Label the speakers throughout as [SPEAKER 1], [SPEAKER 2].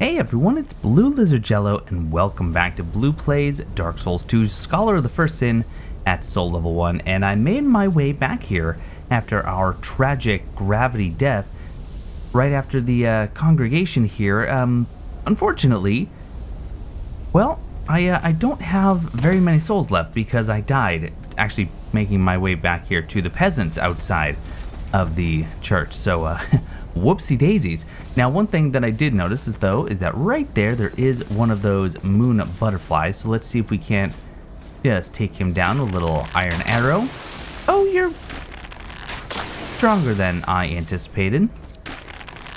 [SPEAKER 1] Hey everyone, it's BlueLizardJello and welcome back to Blue Plays Dark Souls 2 Scholar of the First Sin at Soul Level 1, and I made my way back here after our tragic gravity death right after the congregation here. Unfortunately, well, I don't have very many souls left because I died actually making my way back here to the peasants outside of the church, so whoopsie daisies. Now, one thing that I did notice is that right there is one of those moon butterflies. So let's see if we can't just take him down with a little iron arrow. Oh, you're stronger than I anticipated.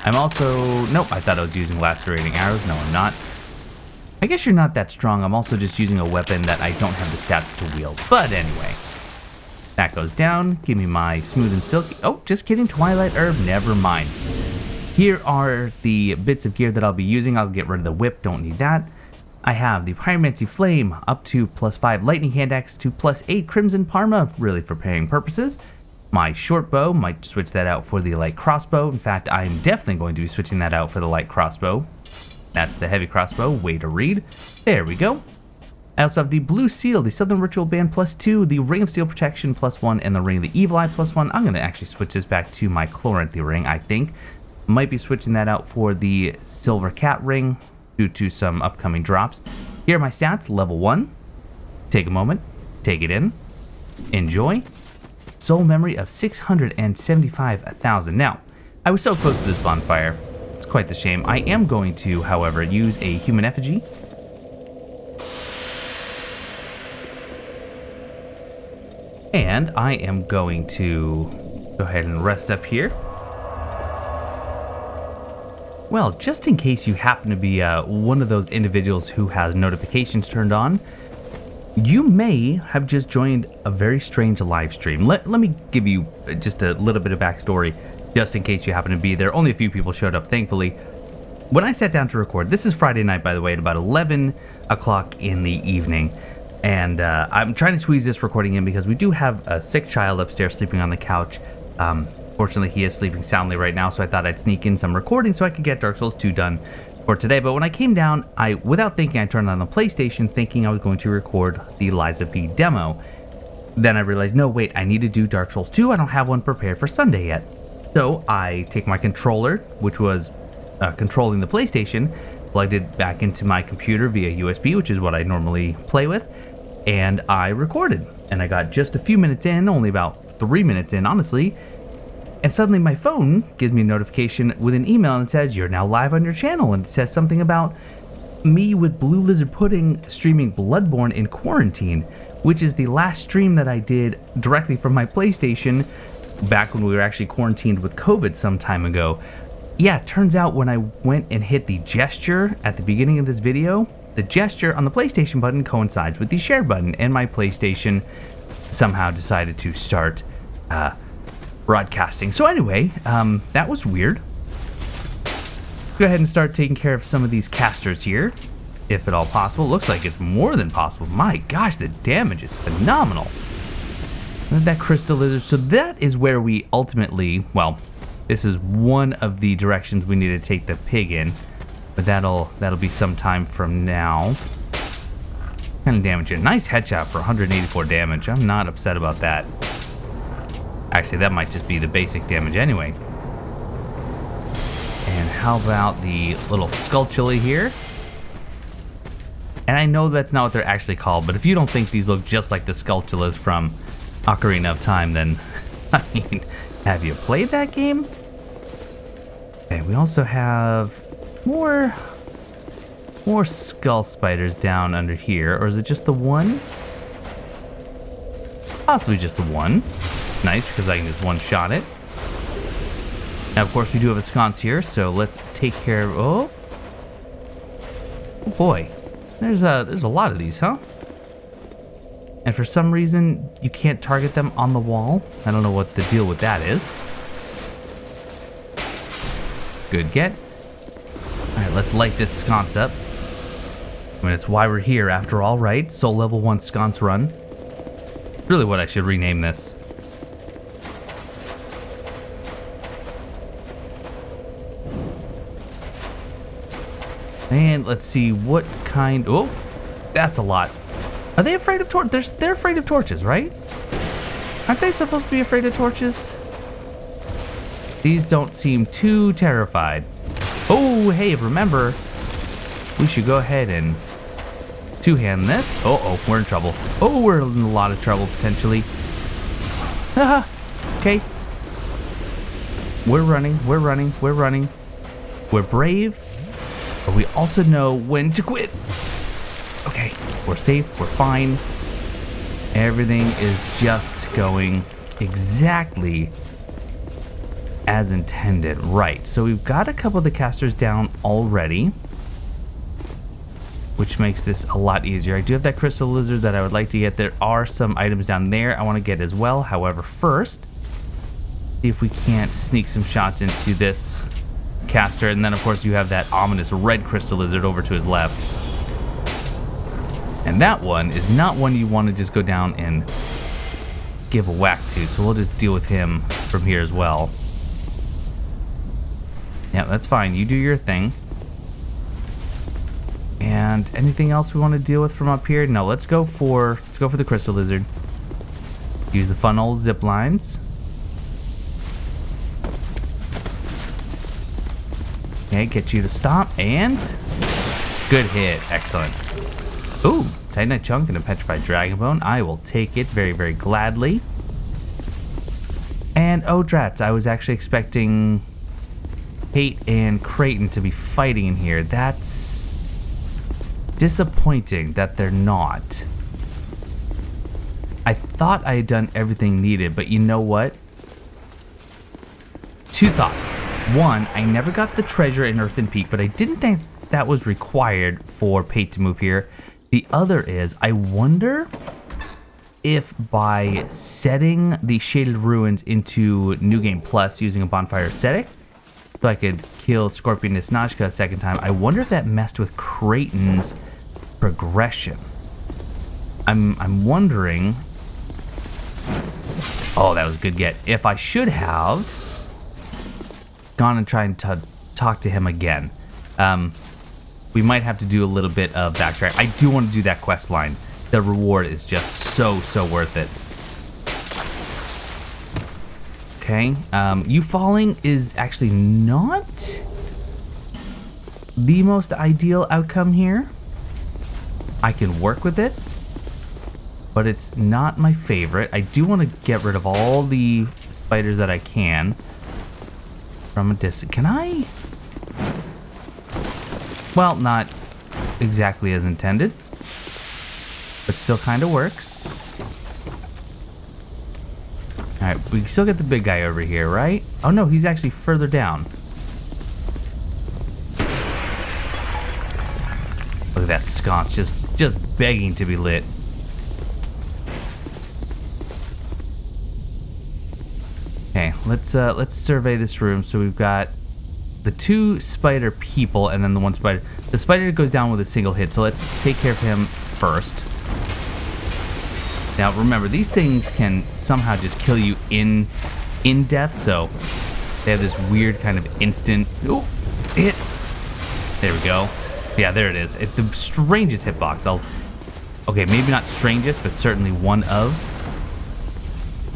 [SPEAKER 1] I'm also, nope, I thought I was using lacerating arrows. No, I'm not. I guess you're not that strong. I'm also just using a weapon that I don't have the stats to wield. But anyway, that goes down. Give me my smooth and silky. Oh, just kidding. Twilight herb. Never mind. Here are the bits of gear that I'll be using. I'll get rid of the whip. Don't need that. I have the Pyromancy Flame up to +5 Lightning Hand Axe to +8 Crimson Parma, really for pairing purposes. My short bow, might switch that out for the light crossbow. In fact, I'm definitely going to be switching that out for the light crossbow. That's the heavy crossbow. Way to read. There we go. I also have the Blue Seal, the Southern Ritual Band +2, the Ring of Steel Protection +1, and the Ring of the Evil Eye +1. I'm going to actually switch this back to my Chloranthy ring, I think. Might be switching that out for the Silver Cat ring due to some upcoming drops. Here are my stats, level 1. Take a moment, take it in, enjoy. Soul memory of 675,000. Now, I was so close to this bonfire. It's quite the shame. I am going to, however, use a human effigy. And I am going to go ahead and rest up here. Well, just in case you happen to be one of those individuals who has notifications turned on, you may have just joined a very strange live stream. Let me give you just a little bit of backstory, just in case you happen to be there. Only a few people showed up, thankfully. When I sat down to record, this is Friday night, by the way, at about 11 o'clock in the evening. And I'm trying to squeeze this recording in because we do have a sick child upstairs sleeping on the couch. Fortunately, he is sleeping soundly right now, so I thought I'd sneak in some recording so I could get Dark Souls 2 done for today. But when I came down, without thinking, I turned on the PlayStation thinking I was going to record the Liza P demo. Then I realized, no, wait, I need to do Dark Souls 2. I don't have one prepared for Sunday yet. So I take my controller, which was controlling the PlayStation, plugged it back into my computer via USB, which is what I normally play with, and I recorded. And I got just a few minutes in, only about 3 minutes in, honestly, and suddenly my phone gives me a notification with an email and it says, "You're now live on your channel," and it says something about me with Blue Lizard Pudding streaming Bloodborne in quarantine, which is the last stream that I did directly from my PlayStation back when we were actually quarantined with COVID some time ago. Yeah, it turns out when I went and hit the gesture at the beginning of this video, the gesture on the PlayStation button coincides with the share button, and my PlayStation somehow decided to start broadcasting. So anyway, that was weird. Go ahead and start taking care of some of these casters here, if at all possible. Looks like it's more than possible. My gosh, the damage is phenomenal. Look at that crystal lizard. So that is where we ultimately, well, this is one of the directions we need to take the pig in, but that'll be some time from now. What kind of damage here? Nice headshot for 184 damage. I'm not upset about that. Actually, that might just be the basic damage anyway. And how about the little Skulltula here? And I know that's not what they're actually called, but if you don't think these look just like the Skulltulas from Ocarina of Time, then, I mean, have you played that game? Okay, we also have more skull spiders down under here, or is it just the one? Possibly just the one. Nice, because I can just one-shot it. Now, of course, we do have a sconce here, so let's take care of... Oh boy. There's a lot of these, huh? And for some reason, you can't target them on the wall. I don't know what the deal with that is. Good get. Alright, let's light this sconce up. I mean, it's why we're here after all, right? Soul level 1 sconce run. Really what I should rename this. And let's see what kind. Oh, that's a lot. Are they afraid of torches? They're afraid of torches, right? Aren't they supposed to be afraid of torches? These don't seem too terrified. Oh, hey, remember, we should go ahead and two-hand this. Oh, we're in trouble. Oh, we're in a lot of trouble, potentially. Haha. Okay. We're running. We're brave, but we also know when to quit. Okay, we're safe, we're fine. Everything is just going exactly as intended. Right, so we've got a couple of the casters down already, which makes this a lot easier. I do have that crystal lizard that I would like to get. There are some items down there I want to get as well. However, first, see if we can't sneak some shots into this caster. And then, of course, you have that ominous red crystal lizard over to his left. And that one is not one you want to just go down and give a whack to. So we'll just deal with him from here as well. Yeah, that's fine. You do your thing. And anything else we want to deal with from up here? No, let's go for the crystal lizard. Use the funnel zip lines. Okay, get you to stop, and good hit. Excellent. Ooh, Titanite chunk and a petrified dragon bone. I will take it very, very gladly. And oh drats, I was actually expecting Kate and Creighton to be fighting in here. That's disappointing that they're not. I thought I had done everything needed, but you know what? Two thoughts. One, I never got the treasure in Earthen Peak, but I didn't think that was required for Pate to move here. The other is, I wonder if by setting the Shaded Ruins into New Game Plus using a Bonfire Ascetic, so I could kill Scorpion Nisnajka a second time, I wonder if that messed with Creighton's progression. I'm wondering. Oh, that was a good get. If I should have gone and tried to talk to him again. We might have to do a little bit of backtrack. I do want to do that quest line. The reward is just so worth it. Okay, you falling is actually not the most ideal outcome here. I can work with it, but it's not my favorite. I do want to get rid of all the spiders that I can from a distance. Can I? Well, not exactly as intended, but still kind of works. Alright, we still get the big guy over here, right? Oh no, he's actually further down. Look at that sconce, just begging to be lit. Okay, let's survey this room. So we've got the two spider people and then the one spider. The spider goes down with a single hit, so let's take care of him first. Now remember, these things can somehow just kill you in death, so they have this weird kind of instant hit. There we go. Yeah, there it is. The strangest hitbox. Okay, maybe not strangest, but certainly one of.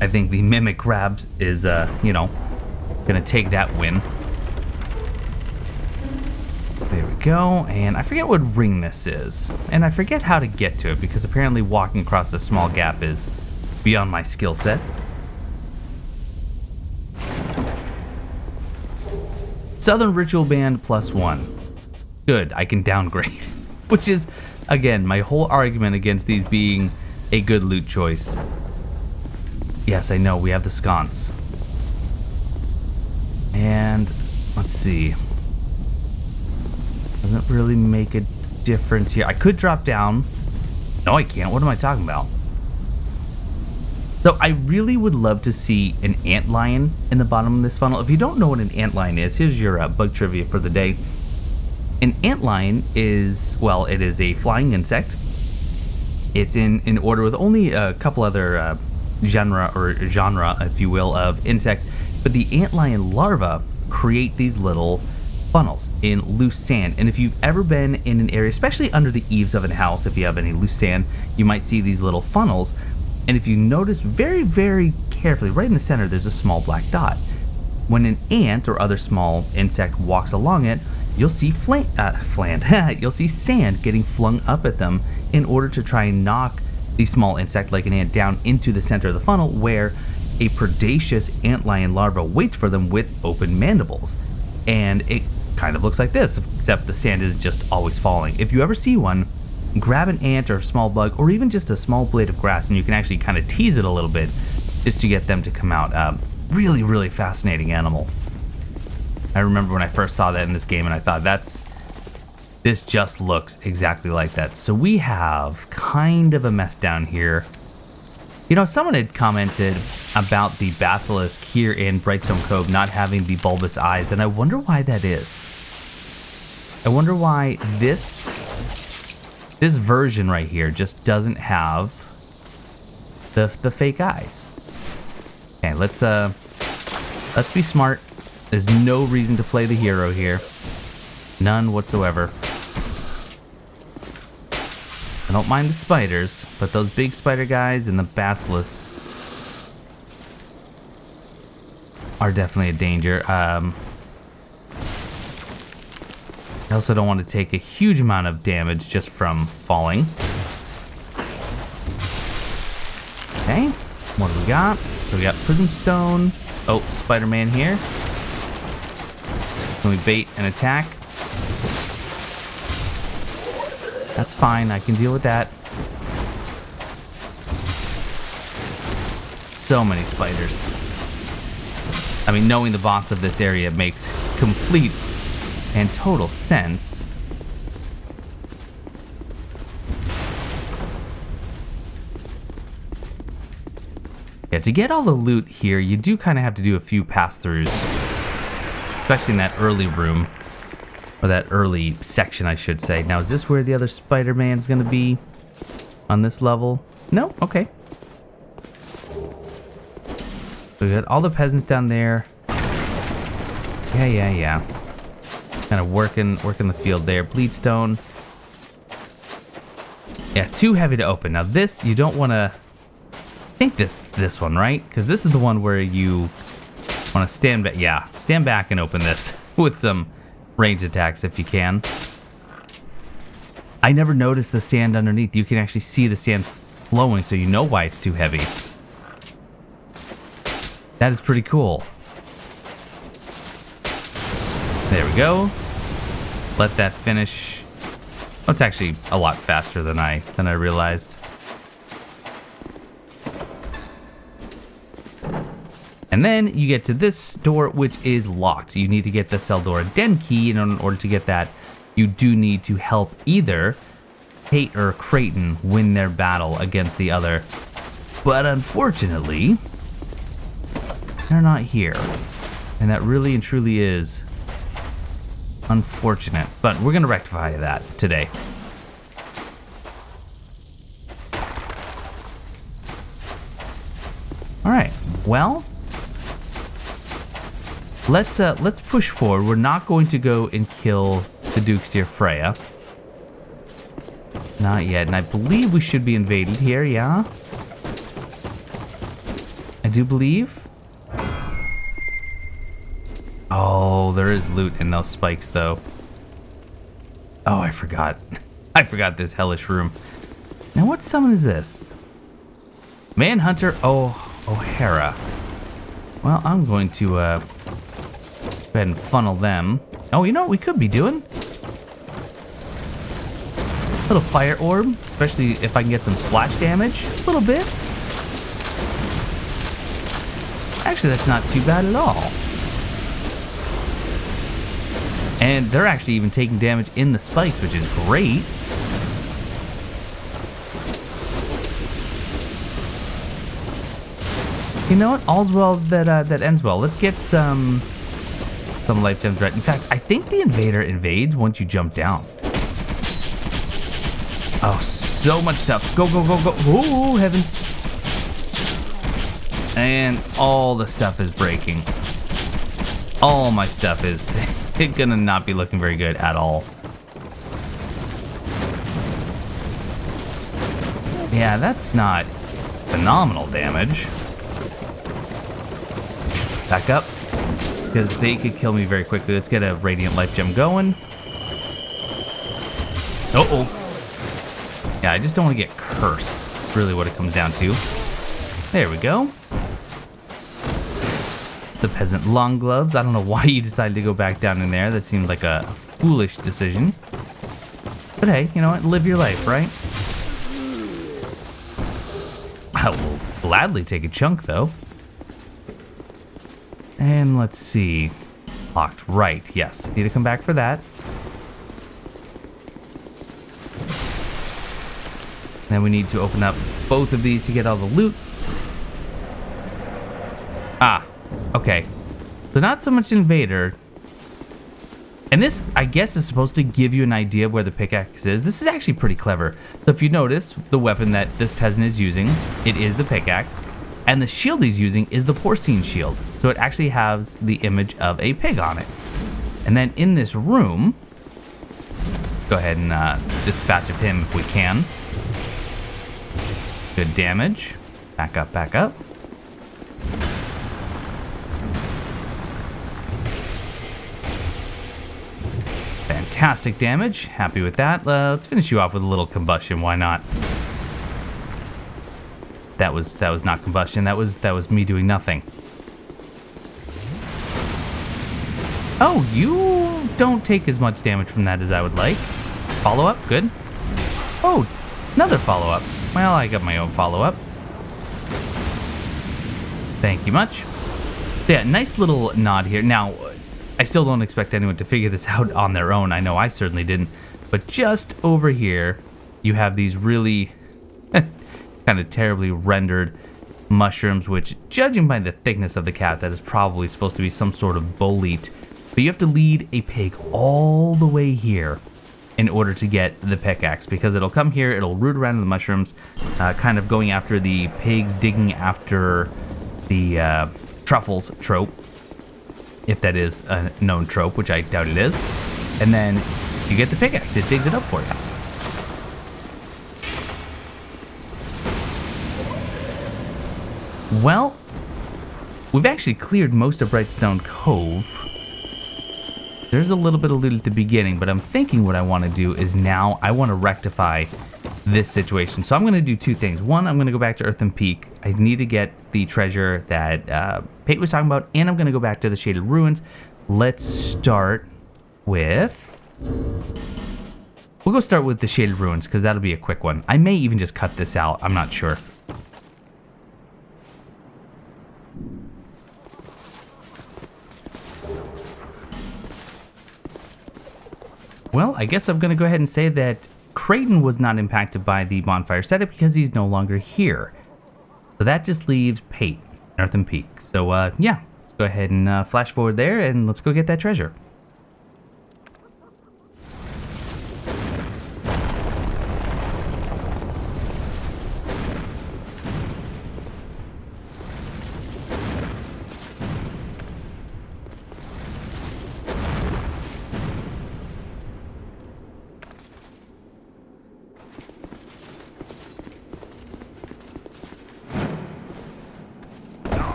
[SPEAKER 1] I think the Mimic Grab is, gonna take that win. There we go, and I forget what ring this is. And I forget how to get to it, because apparently walking across a small gap is beyond my skill set. Southern Ritual Band +1. Good, I can downgrade. Which is, again, my whole argument against these being a good loot choice. Yes, I know, we have the sconce. And, let's see. Doesn't really make a difference here. I could drop down. No, I can't. What am I talking about? So, I really would love to see an antlion in the bottom of this funnel. If you don't know what an antlion is, here's your bug trivia for the day. An antlion is, well, it is a flying insect. It's in order with only a couple other genre, if you will, of insect. But the antlion larvae create these little funnels in loose sand. And if you've ever been in an area, especially under the eaves of a house, if you have any loose sand, you might see these little funnels. And if you notice very, very carefully, right in the center, there's a small black dot. When an ant or other small insect walks along it, you'll see you'll see sand getting flung up at them in order to try and knock the small insect like an ant down into the center of the funnel, where a predaceous antlion larva waits for them with open mandibles. And it kind of looks like this, except the sand is just always falling. If you ever see one, grab an ant or a small bug or even just a small blade of grass, and you can actually kind of tease it a little bit just to get them to come out. Really, really fascinating animal. I remember when I first saw that in this game and I thought, this just looks exactly like that. So we have kind of a mess down here. You know, someone had commented about the basilisk here in Brightstone Cove not having the bulbous eyes, and I wonder why that is. I wonder why this version right here just doesn't have the fake eyes. Okay, let's be smart. There's no reason to play the hero here. None whatsoever. I don't mind the spiders, but those big spider guys and the basilisks are definitely a danger. I also don't want to take a huge amount of damage just from falling. Okay, what do we got? So we got Prism Stone. Oh, Spider-Man here. Can we bait an attack? That's fine, I can deal with that. So many spiders. I mean, knowing the boss of this area makes complete and total sense. Yeah, to get all the loot here, you do kind of have to do a few pass-throughs. Especially in that early room. Or that early section, I should say. Now, is this where the other Spider-Man's gonna be? On this level? No? Okay. So we got all the peasants down there. Yeah. Kind of working the field there. Bleedstone. Yeah, too heavy to open. Now this, you don't want to... I think this one, right? Because this is the one where you want to stand back. Yeah, stand back and open this with some range attacks if you can. I never noticed the sand underneath. You can actually see the sand flowing, so you know why it's too heavy. That is pretty cool. There we go. Let that finish. Oh, it's actually a lot faster than I realized. And then you get to this door, which is locked. You need to get the Seldora Den key, and in order to get that, you do need to help either Kate or Creighton win their battle against the other. But unfortunately, they're not here. And that really and truly is unfortunate. But we're going to rectify that today. Alright, well... Let's push forward. We're not going to go and kill the Duke's dear Freya. Not yet, and I believe we should be invaded here, yeah? I do believe. Oh, there is loot in those spikes, though. Oh, I forgot. I forgot this hellish room. Now, what summon is this? Manhunter O'Hara. Well, I'm going to, go ahead and funnel them. Oh, you know what we could be doing? A little fire orb, especially if I can get some splash damage. A little bit. Actually, that's not too bad at all. And they're actually even taking damage in the spikes, which is great. You know what? All's well that ends well. Let's get some life gems right. In fact, I think the invader invades once you jump down. Oh, so much stuff. Go, go, go, go. Oh, heavens. And all the stuff is breaking. All my stuff is it's gonna not be looking very good at all. Yeah, that's not phenomenal damage. Back up, because they could kill me very quickly. Let's get a Radiant Life Gem going. Uh-oh. Yeah, I just don't want to get cursed. That's really what it comes down to. There we go. The Peasant Long Gloves. I don't know why you decided to go back down in there. That seemed like a foolish decision. But hey, you know what? Live your life, right? I will gladly take a chunk, though. And let's see. Locked. Right. Yes. Need to come back for that. Then we need to open up both of these to get all the loot. Ah. Okay. So not so much Invader. And this, I guess, is supposed to give you an idea of where the pickaxe is. This is actually pretty clever. So if you notice, the weapon that this peasant is using, it is the pickaxe. And the shield he's using is the porcine shield. So it actually has the image of a pig on it. And then in this room, go ahead and dispatch of him if we can. Good damage. Back up, back up. Fantastic damage. Happy with that. Let's finish you off with a little combustion. Why not? That was not combustion. That was me doing nothing. Oh, you don't take as much damage from that as I would like. Follow up, good. Oh, another follow up. Well, I got my own follow up. Thank you much. Yeah, nice little nod here. Now, I still don't expect anyone to figure this out on their own. I know I certainly didn't. But just over here, you have these really kind of terribly rendered mushrooms, which, judging by the thickness of the cat, that is probably supposed to be some sort of bolete. But you have to lead a pig all the way here in order to get the pickaxe, because it'll come here, it'll root around in the mushrooms, kind of going after the pigs, digging after the truffles trope. If that is a known trope, which I doubt it is. And then you get the pickaxe. It digs it up for you. Well, we've actually cleared most of Brightstone Cove. There's a little bit of loot at the beginning, but I'm thinking what I want to do is now I want to rectify this situation. So I'm going to do two things. One, I'm going to go back to Earthen Peak. I need to get the treasure that Pate was talking about, and I'm going to go back to the Shaded Ruins. Let's start with... We'll go start with the Shaded Ruins, because that'll be a quick one. I may even just cut this out. I'm not sure. Well, I guess I'm going to go ahead and say that Creighton was not impacted by the bonfire setup because he's no longer here. So that just leaves Pate, Earthen Peak. So, yeah, let's go ahead and flash forward there and let's go get that treasure.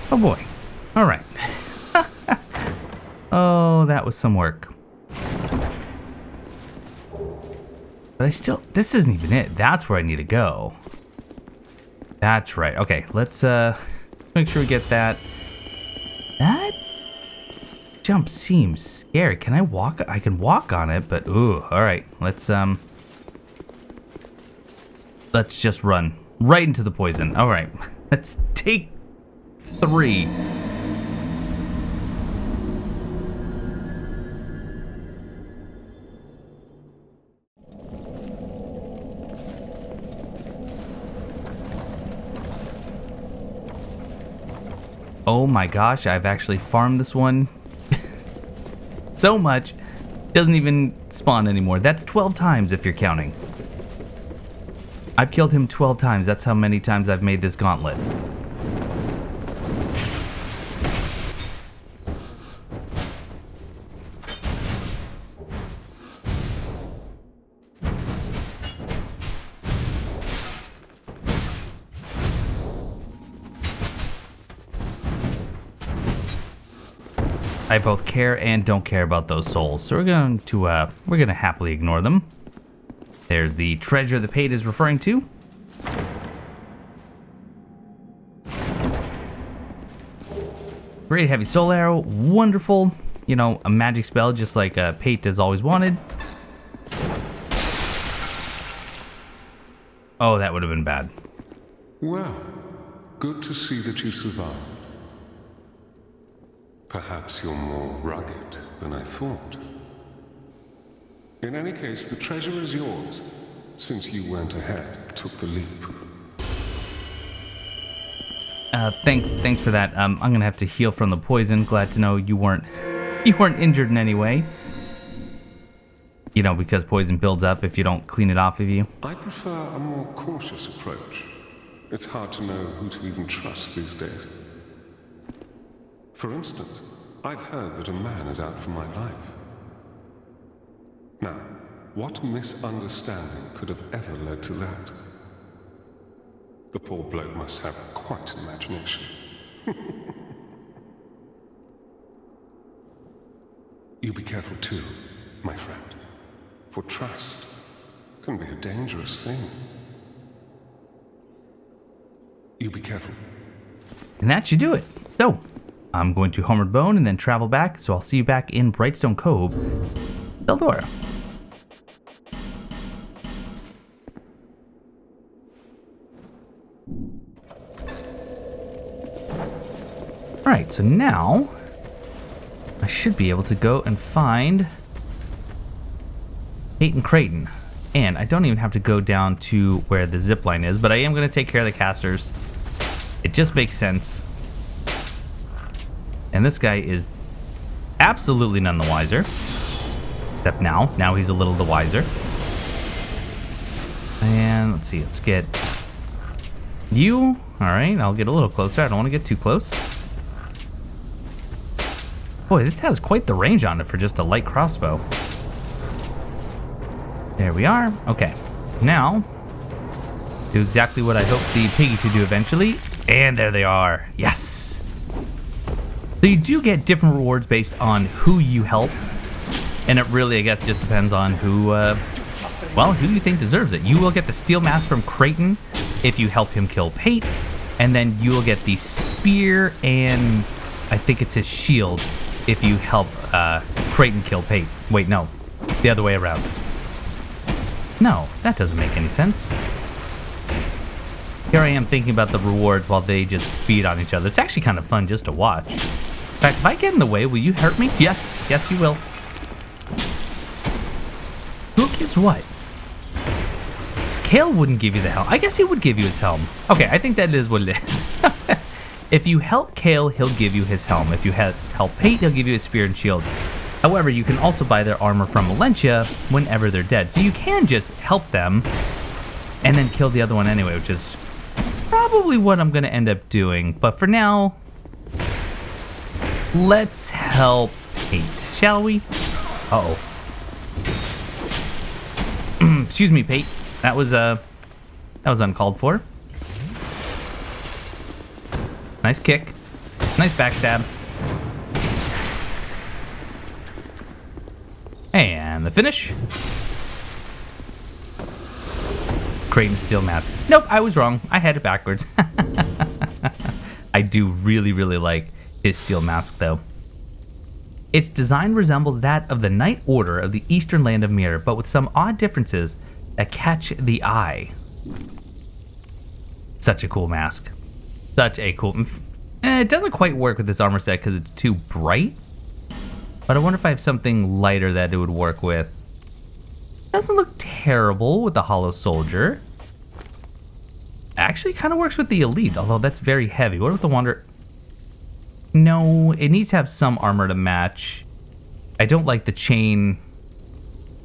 [SPEAKER 1] Oh boy. All right. Oh, that was some work. But I still, this isn't even it. That's where I need to go. That's right. Okay, let's make sure we get that. That jump seems scary. Can I walk? I can walk on it, but ooh, all right. Let's just run right into the poison. All right. Let's take 3. Oh my gosh, I've actually farmed this one so much. Doesn't even spawn anymore. That's 12 times if you're counting. I've killed him 12 times. That's how many times I've made this gauntlet. I both care and don't care about those souls, so we're going to happily ignore them. There's the treasure the Pate is referring to. Great heavy soul arrow, wonderful. You know, a magic spell just like Pate has always wanted. Oh, that would have been bad.
[SPEAKER 2] Well, good to see that you survived. Perhaps you're more rugged than I thought. In any case, the treasure is yours, since you went ahead, took the leap.
[SPEAKER 1] Thanks for that. I'm gonna have to heal from the poison. Glad to know you weren't injured in any way. You know, because poison builds up if you don't clean it off of you.
[SPEAKER 2] I prefer a more cautious approach. It's hard to know who to even trust these days. For instance, I've heard that a man is out for my life. Now, what misunderstanding could have ever led to that? The poor bloke must have quite an imagination. You be careful too, my friend, for trust can be a dangerous thing. You be careful.
[SPEAKER 1] And that should do it. So, I'm going to Homeward Bone and then travel back, so I'll see you back in Brightstone Cove, Eldora. Alright, so now I should be able to go and find Peyton Creighton. And I don't even have to go down to where the zipline is, but I am going to take care of the casters. It just makes sense. And this guy is absolutely none the wiser. Except now. Now he's a little the wiser. And let's see. Let's get you. Alright, I'll get a little closer. I don't want to get too close. Boy, this has quite the range on it for just a light crossbow. There we are. Okay. Now, do exactly what I hope the piggy to do eventually. And there they are. Yes! So you do get different rewards based on who you help, and it really, I guess, just depends on who you think deserves it. You will get the steel mask from Creighton if you help him kill Pate, and then you will get the spear and I think it's his shield if you help Creighton kill Pate. Wait, no, the other way around. No, that doesn't make any sense. Here I am thinking about the rewards while they just beat on each other. It's actually kind of fun just to watch. In fact, if I get in the way, will you hurt me? Yes, yes you will. Who gives what? Kale wouldn't give you the helm. I guess he would give you his helm. Okay, I think that is what it is. If you help Kale, he'll give you his helm. If you help Pate, he'll give you his spear and shield. However, you can also buy their armor from Valentia whenever they're dead. So you can just help them and then kill the other one anyway, which is probably what I'm going to end up doing. But for now, let's help Pate, shall we? Uh-oh. Excuse me, Pate. That was uncalled for. Nice kick. Nice backstab. And the finish. Creighton steel mask. Nope, I was wrong. I had it backwards. I do really, really like his steel mask, though. Its design resembles that of the Knight Order of the Eastern Land of Mirror, but with some odd differences that catch the eye. Such a cool mask. Such a cool... It doesn't quite work with this armor set because it's too bright. But I wonder if I have something lighter that it would work with. Doesn't look terrible with the Hollow Soldier. Actually kind of works with the Elite, although that's very heavy. What about the Wander... No, it needs to have some armor to match. I don't like the chain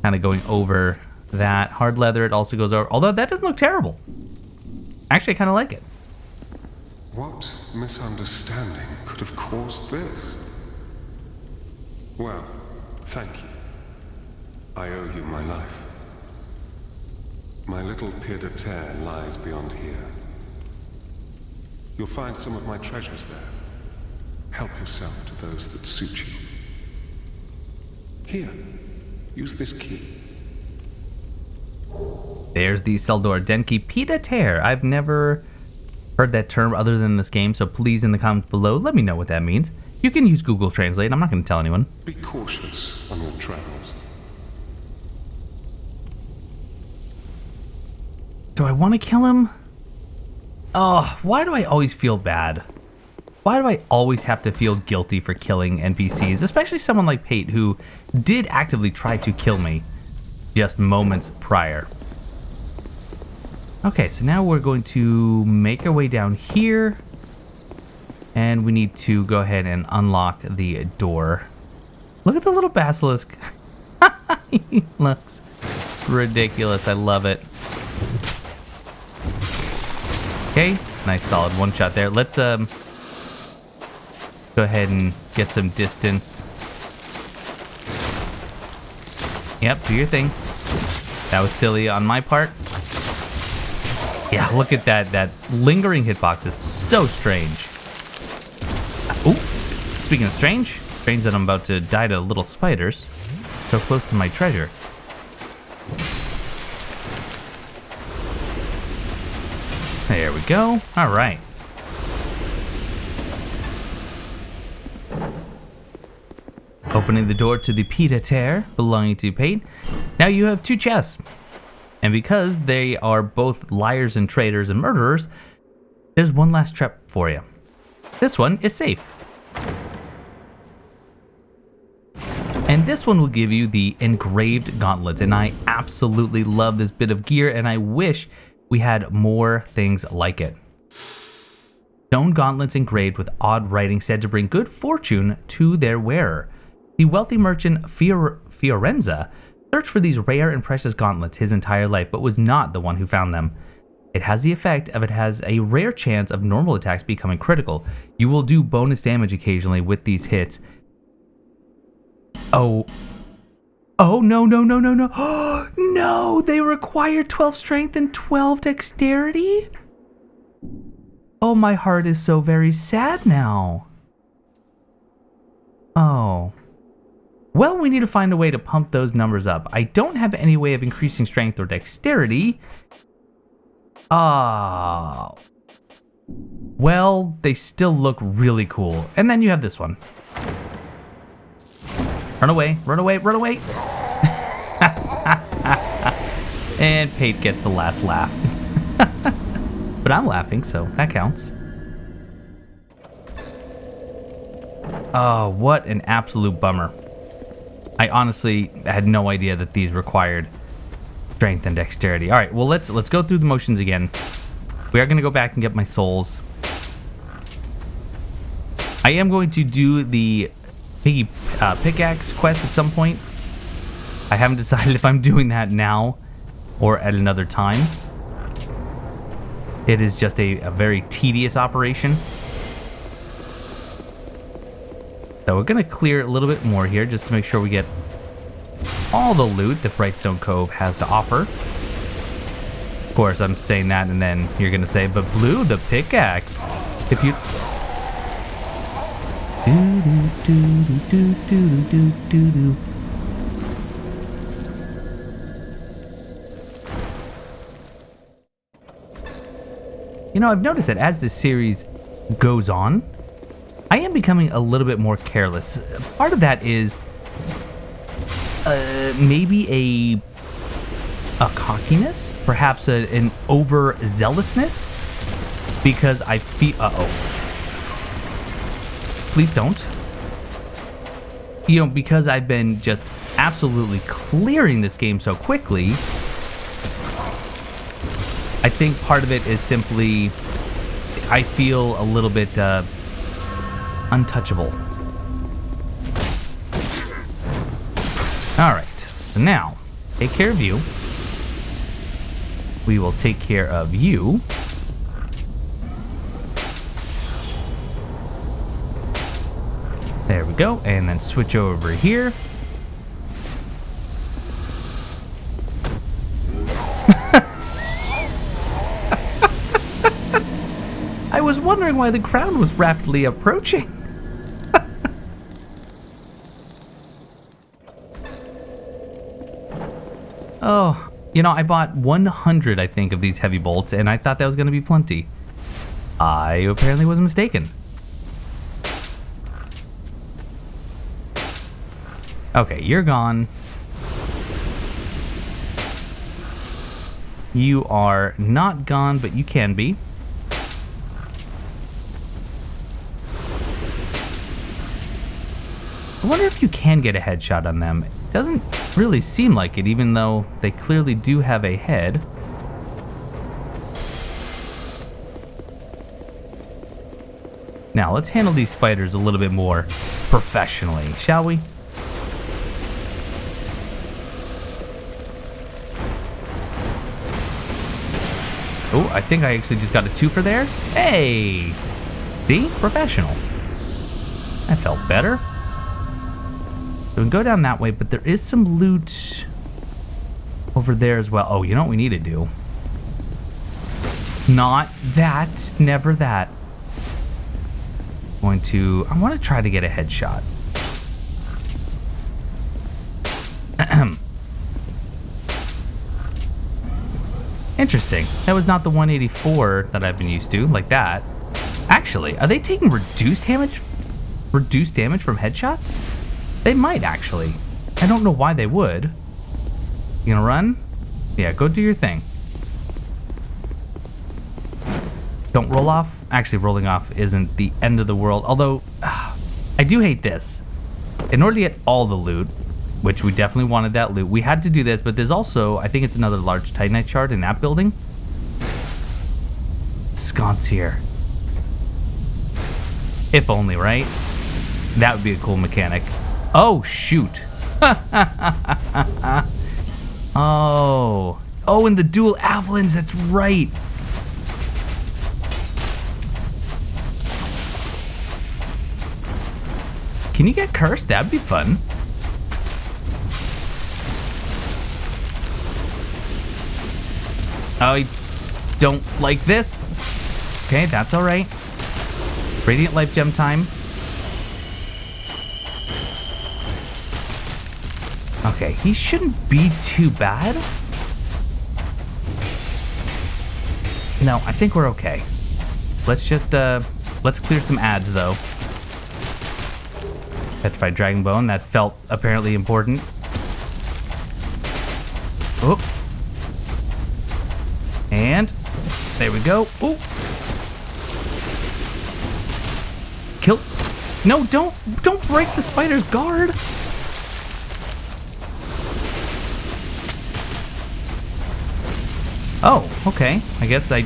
[SPEAKER 1] kind of going over that. Hard leather, it also goes over. Although that doesn't look terrible. Actually, I kind of like it.
[SPEAKER 2] What misunderstanding could have caused this? Well, thank you. I owe you my life. My little pied-à-terre lies beyond here. You'll find some of my treasures there. Help yourself to those that suit you. Here, use this key.
[SPEAKER 1] There's the Seldor Denki pied-à-terre. I've never heard that term other than this game, so please in the comments below let me know what that means. You can use Google Translate. I'm not going to tell anyone.
[SPEAKER 2] Be cautious on your travels.
[SPEAKER 1] Do I want to kill him? Oh, why do I always feel bad? Why do I always have to feel guilty for killing NPCs, especially someone like Pate, who did actively try to kill me just moments prior? Okay, so now we're going to make our way down here, and we need to go ahead and unlock the door. Look at the little basilisk. He looks ridiculous. I love it. Okay, nice solid one shot there. Let's go ahead and get some distance. Yep, do your thing. That was silly on my part. Yeah, look at that. That lingering hitbox is so strange. Ooh, speaking of strange, strange that I'm about to die to little spiders. So close to my treasure. There we go. All right. Opening the door to the pied-à-terre belonging to Pate. Now you have two chests. And because they are both liars and traitors and murderers, there's one last trap for you. This one is safe. And this one will give you the engraved gauntlets. And I absolutely love this bit of gear, and I wish we had more things like it. Stone gauntlets engraved with odd writing said to bring good fortune to their wearer. The wealthy merchant Fiorenza searched for these rare and precious gauntlets his entire life, but was not the one who found them. It has the effect of it has a rare chance of normal attacks becoming critical. You will do bonus damage occasionally with these hits. Oh, no. No, they require 12 strength and 12 dexterity? Oh, my heart is so very sad now. Oh. Well, we need to find a way to pump those numbers up. I don't have any way of increasing strength or dexterity. Oh. Well, they still look really cool. And then you have this one. Run away, run away, run away. And Pate gets the last laugh. But I'm laughing, so that counts. Oh, what an absolute bummer. I honestly had no idea that these required strength and dexterity. All right, well, let's go through the motions again. We are going to go back and get my souls. I am going to do the piggy pickaxe quest at some point. I haven't decided if I'm doing that now or at another time. It is just a very tedious operation. So we're going to clear a little bit more here just to make sure we get all the loot that Brightstone Cove has to offer. Of course, I'm saying that, and then you're going to say, but Blue, the pickaxe. If you... You know, I've noticed that as this series goes on, I am becoming a little bit more careless. Part of that is maybe a cockiness, perhaps an overzealousness, because I feel... Please don't. You know, because I've been just absolutely clearing this game so quickly, I think part of it is simply I feel a little bit untouchable. Alright, so now, take care of you. We will take care of you. There we go, and then switch over here. I was wondering why the crowd was rapidly approaching. Oh, you know, I bought 100, I think, of these heavy bolts, and I thought that was going to be plenty. I apparently was mistaken. Okay, you're gone. You are not gone, but you can be. I wonder if you can get a headshot on them. It doesn't really seem like it, even though they clearly do have a head. Now, let's handle these spiders a little bit more professionally, shall we? Oh, I think I actually just got a 2 for there. Hey! See? Professional. That felt better. So we can go down that way, but there is some loot over there as well. Oh, you know what we need to do? Not that. Never that. I want to try to get a headshot. Interesting. That was not the 184 that I've been used to, like that. Actually, are they taking reduced damage? Reduced damage from headshots? They might, actually. I don't know why they would. You gonna run? Yeah, go do your thing. Don't roll off. Actually, rolling off isn't the end of the world. Although, I do hate this. In order to get all the loot, which we definitely wanted that loot, we had to do this, but there's also, I think it's another large Titanite shard in that building. Sconce here. If only, right? That would be a cool mechanic. Oh, shoot. Oh, and the dual javelins, that's right. Can you get cursed? That'd be fun. I don't like this. Okay, that's all right. Radiant Life Gem time. Okay, he shouldn't be too bad. No, I think we're okay. Let's just, let's clear some ads, though. Petrified Dragon Bone, that felt apparently important. Oh. And there we go. Ooh. Kill. No, don't break the spider's guard. Oh, okay. I guess I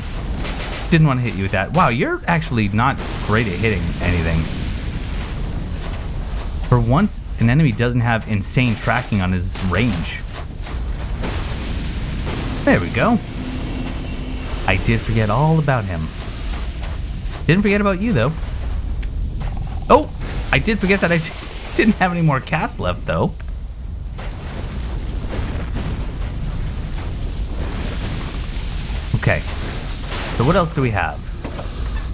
[SPEAKER 1] didn't want to hit you with that. Wow, you're actually not great at hitting anything. For once, an enemy doesn't have insane tracking on his range. There we go. I did forget all about him. Didn't forget about you, though. Oh, I did forget that I didn't have any more cast left, though. Okay. So what else do we have?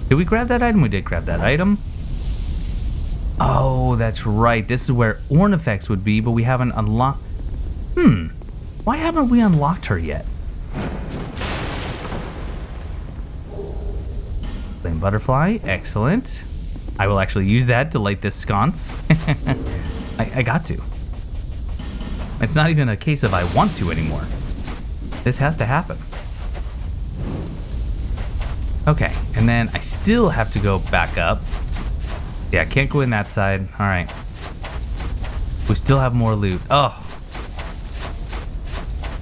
[SPEAKER 1] Did we grab that item? We did grab that item. Oh, that's right. This is where Ornifex would be, but we haven't unlocked... Why haven't we unlocked her yet? Flame Butterfly. Excellent. I will actually use that to light this sconce. I got to. It's not even a case of I want to anymore. This has to happen. Okay, and then I still have to go back up. Yeah, I can't go in that side. All right. We still have more loot. Oh.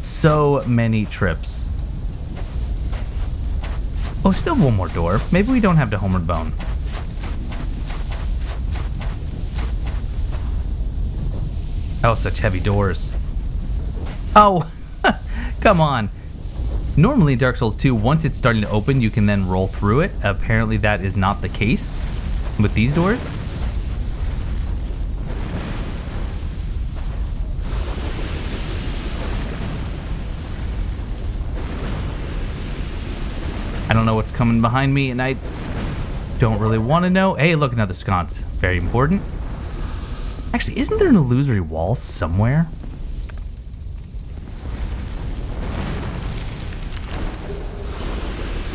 [SPEAKER 1] So many trips. Oh, still one more door. Maybe we don't have the Homeward Bone. Oh, such heavy doors. Oh, come on. Normally in Dark Souls 2, once it's starting to open, you can then roll through it. Apparently that is not the case with these doors. I don't know what's coming behind me, and I don't really want to know. Hey, look, another sconce. Very important. Actually, isn't there an illusory wall somewhere?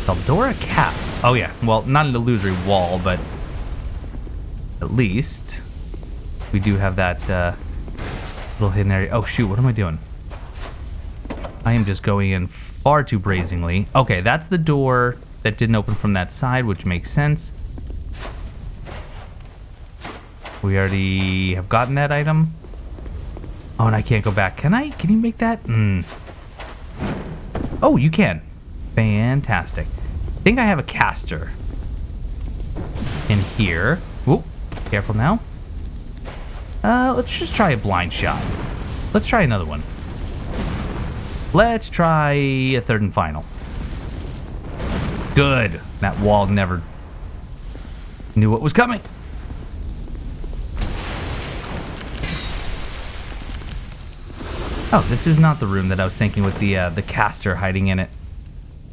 [SPEAKER 1] Eldora Cap. Oh yeah, well, not an illusory wall, but at least we do have that little hidden area. Oh shoot, what am I doing? I am just going in far too brazenly. Okay, that's the door that didn't open from that side, which makes sense. We already have gotten that item. Oh, and I can't go back. Can I? Can you make that? Oh, you can. Fantastic. I think I have a caster in here. Whoop. Careful now. Let's just try a blind shot. Let's try another one. Let's try a third and final. Good. That wall never knew what was coming. Oh, this is not the room that I was thinking with the caster hiding in it.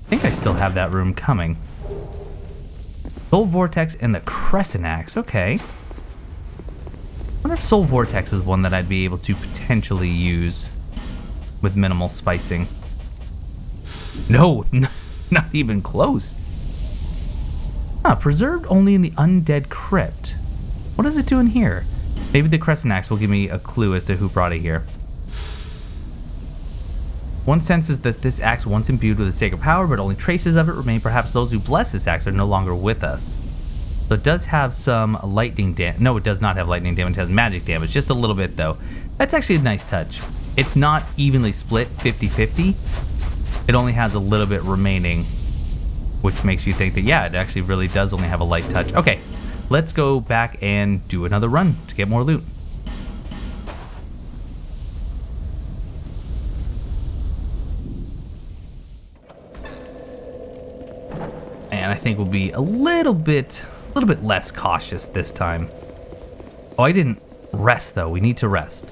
[SPEAKER 1] I think I still have that room coming. Soul Vortex and the Crescent Axe. Okay. I wonder if Soul Vortex is one that I'd be able to potentially use with minimal spicing. No, not even close. Preserved only in the Undead Crypt. What does it do in here? Maybe the Crescent Axe will give me a clue as to who brought it here. One senses that this axe once imbued with a sacred power, but only traces of it remain. Perhaps those who bless this axe are no longer with us. So it does have some lightning damage. No, it does not have lightning damage. It has magic damage. Just a little bit, though. That's actually a nice touch. It's not evenly split 50-50. It only has a little bit remaining, which makes you think that, yeah, it actually really does only have a light touch. Okay, let's go back and do another run to get more loot. And I think we'll be a little bit less cautious this time. Oh, I didn't rest though. We need to rest.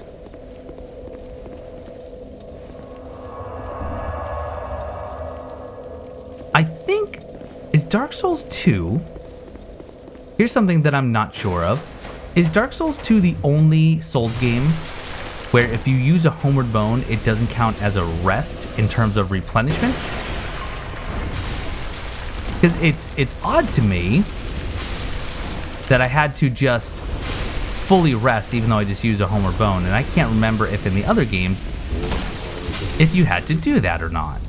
[SPEAKER 1] I think, is Dark Souls 2, here's something that I'm not sure of. Is Dark Souls 2 the only Souls game where if you use a Homeward Bone, it doesn't count as a rest in terms of replenishment? Because it's odd to me that I had to just fully rest even though I just used a Homeward Bone, and I can't remember if in the other games if you had to do that or not.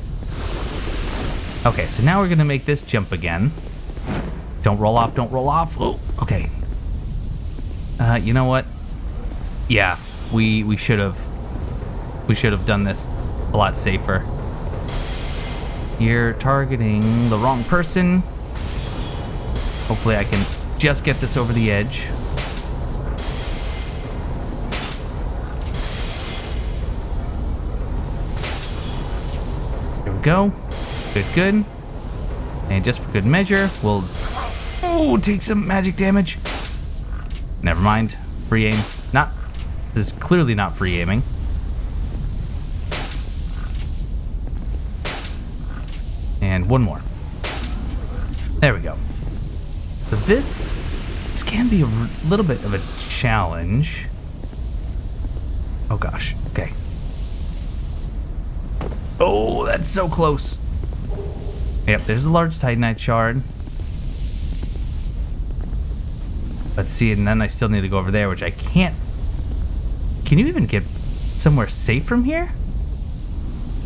[SPEAKER 1] Okay, so now we're gonna make this jump again. Don't roll off, don't roll off. Oh, okay. You know what? Yeah, we should have done this a lot safer. You're targeting the wrong person. Hopefully I can just get this over the edge. There we go. Good, good. And just for good measure, we'll take some magic damage. Never mind. Free aim. This is clearly not free aiming. And one more. There we go. So this can be a little bit of a challenge. Oh gosh. Okay. Oh, that's so close. Yep, there's a large Titanite shard. Let's see, and then I still need to go over there, which I can't. Can you even get somewhere safe from here?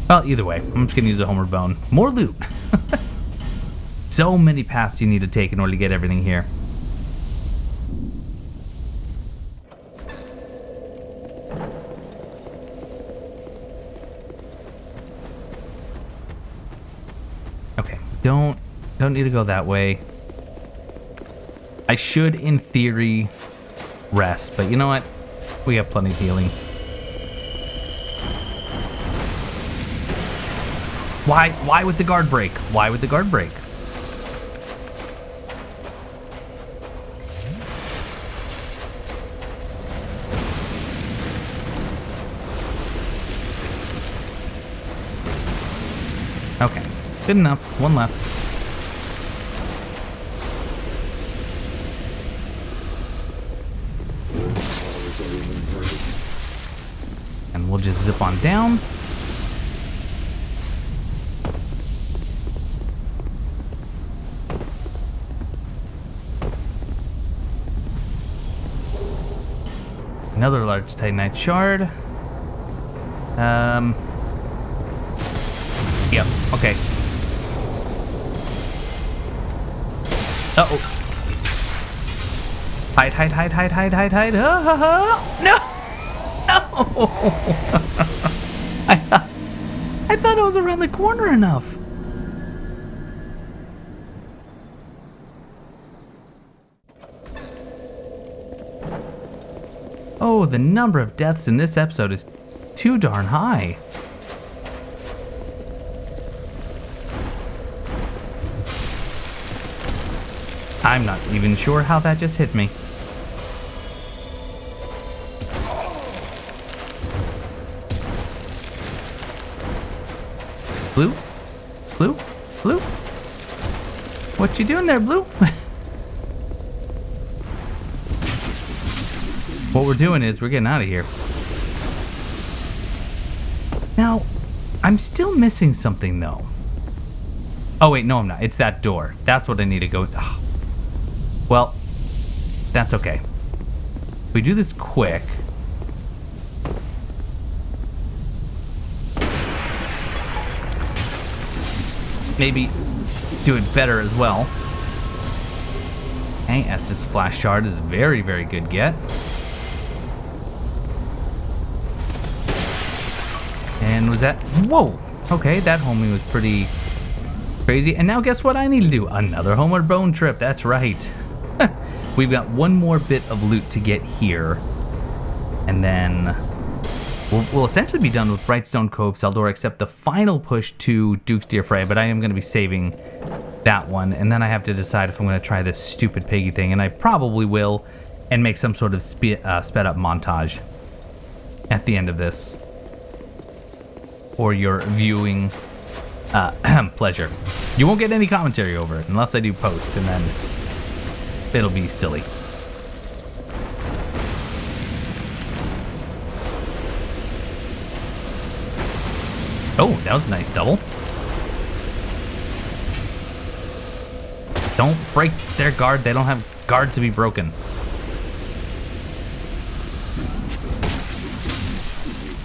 [SPEAKER 1] Well, either way, I'm just gonna use a Homeward Bone. More loot. So many paths you need to take in order to get everything here. Okay, don't need to go that way. I should, in theory, rest, but you know what? We have plenty of healing. Why with the guard break? Why with the guard break? Okay, good enough. One left. And we'll just zip on down. Another large titanite shard. Yep, okay. Uh-oh. Hide. Ha, ha, ha. No! No! I thought it was around the corner enough. Oh, the number of deaths in this episode is too darn high. I'm not even sure how that just hit me. Blue? Blue? Blue? What you doing there, Blue? What we're doing is we're getting out of here. Now, I'm still missing something though. Oh wait, no I'm not. It's that door. That's what I need to go. Oh. Well, that's okay. If we do this quick. Maybe do it better as well. Okay, Estus Flash Shard is a very, very good get. And was that... Whoa! Okay, that homing was pretty crazy. And now guess what I need to do? Another homeward bone trip. That's right. We've got one more bit of loot to get here. And then we'll essentially be done with Brightstone Cove, Seldor, except the final push to Duke's Deer Fray. But I am going to be saving that one. And then I have to decide if I'm going to try this stupid piggy thing. And I probably will. And make some sort of sped up montage at the end of this. For your viewing pleasure. You won't get any commentary over it unless I do post, and then it'll be silly. Oh, that was a nice double. Don't break their guard. They don't have guard to be broken.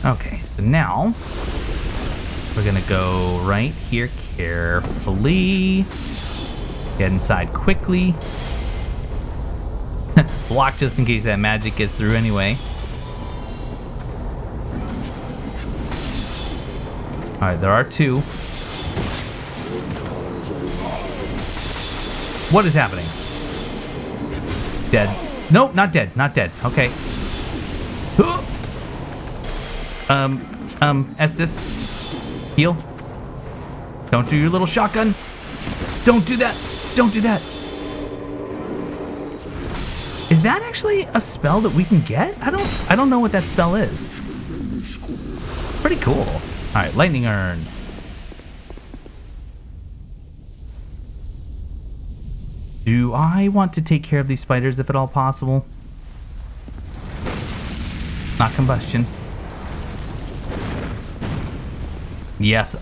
[SPEAKER 1] Okay, so now we're gonna go right here carefully. Get inside quickly. Block just in case that magic gets through anyway. Alright, there are two. What is happening? Dead. Nope, not dead. Not dead. Okay. Estus. Heal. Don't do your little shotgun. Don't do that. Don't do that. Is that actually a spell that we can get? I don't know what that spell is. Pretty cool. All right, lightning urn. Do I want to take care of these spiders if at all possible? Not combustion. Yes,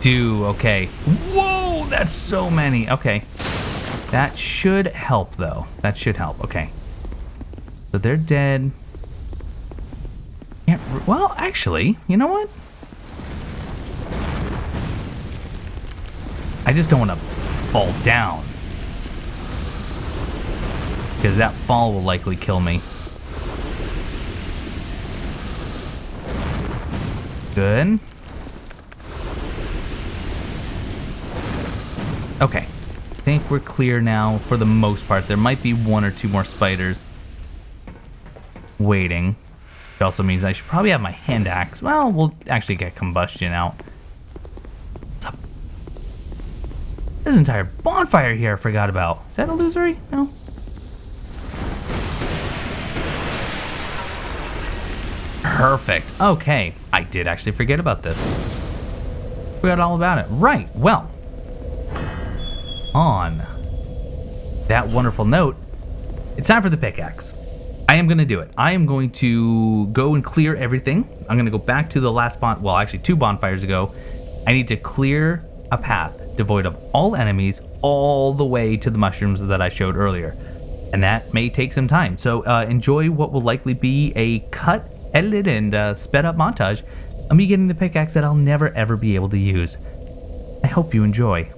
[SPEAKER 1] do. Okay. Whoa, that's so many. Okay. That should help, though. That should help. Okay. So they're dead. Well, actually, you know what? I just don't want to fall down. Because that fall will likely kill me. Good. Okay. I think we're clear now for the most part. There might be one or two more spiders waiting. It also means I should probably have my hand axe. Well, we'll actually get combustion out. It's a There's an entire bonfire here I forgot about. Is that illusory? No. Perfect. Okay. I did actually forget about this. Forgot all about it. Right. Well, on that wonderful note, it's time for the pickaxe. I am going to do it. I am going to go and clear everything. I'm going to go back to the last well, actually 2 bonfires ago. I need to clear a path devoid of all enemies all the way to the mushrooms that I showed earlier. And that may take some time. So enjoy what will likely be a cut, edited, and sped up montage of me getting the pickaxe that I'll never ever be able to use. I hope you enjoy.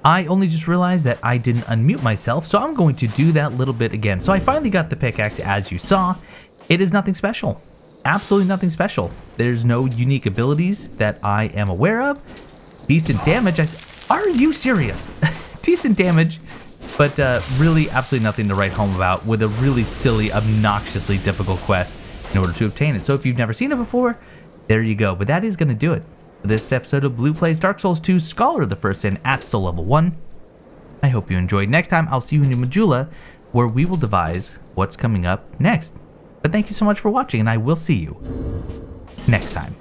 [SPEAKER 1] I only just realized that I didn't unmute myself, so I'm going to do that little bit again. So I finally got the pickaxe, as you saw. It is nothing special. Absolutely nothing special. There's no unique abilities that I am aware of. Decent damage. Are you serious? Decent damage, but really absolutely nothing to write home about, with a really silly, obnoxiously difficult quest in order to obtain it. So if you've never seen it before, there you go. But that is going to do it for this episode of Blue Plays Dark Souls 2 Scholar of the First Sin at Soul Level 1. I hope you enjoyed. Next time, I'll see you in New Majula, where we will devise what's coming up next. But thank you so much for watching, and I will see you next time.